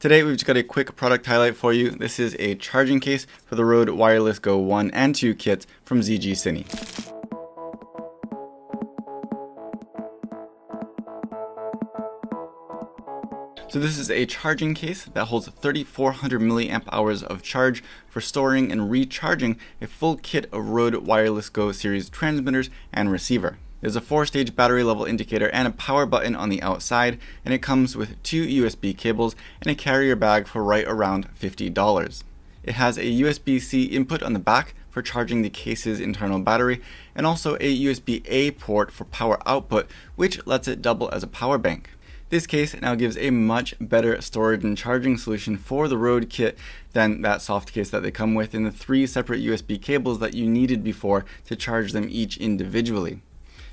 Today we've just got a quick product highlight for you. This is a charging case for the Rode Wireless Go 1 and 2 kits from ZGCINE. So this is a charging case that holds 3,400 milliamp hours of charge for storing and recharging a full kit of Rode Wireless Go series transmitters and receiver. There's a 4-stage battery level indicator and a power button on the outside, and it comes with 2 USB cables and a carrier bag for right around $50. It has a USB-C input on the back for charging the case's internal battery, and also a USB-A port for power output, which lets it double as a power bank. This case now gives a much better storage and charging solution for the Rode kit than that soft case that they come with in the 3 separate USB cables that you needed before to charge them each individually.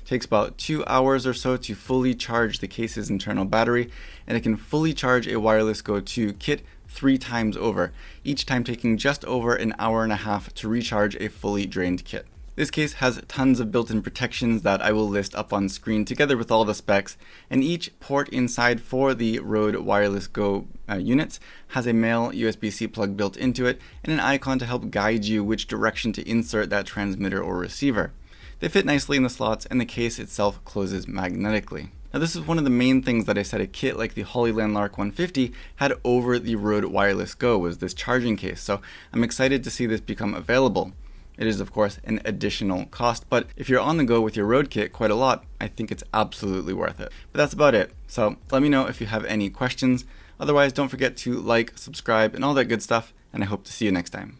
It takes about 2 hours or so to fully charge the case's internal battery, and it can fully charge a Wireless Go 2 kit 3 times over, each time taking just over an hour and a half to recharge a fully drained kit. This case has tons of built-in protections that I will list up on screen together with all the specs, and each port inside for the Rode Wireless Go units has a male USB-C plug built into it and an icon to help guide you which direction to insert that transmitter or receiver. They fit nicely in the slots, and the case itself closes magnetically. Now this is one of the main things that I said a kit like the Hollyland Lark 150 had over the Rode Wireless Go, was this charging case, so I'm excited to see this become available. It is of course an additional cost, but if you're on the go with your Rode kit quite a lot, I think it's absolutely worth it. But that's about it, so let me know if you have any questions. Otherwise, don't forget to like, subscribe, and all that good stuff, and I hope to see you next time.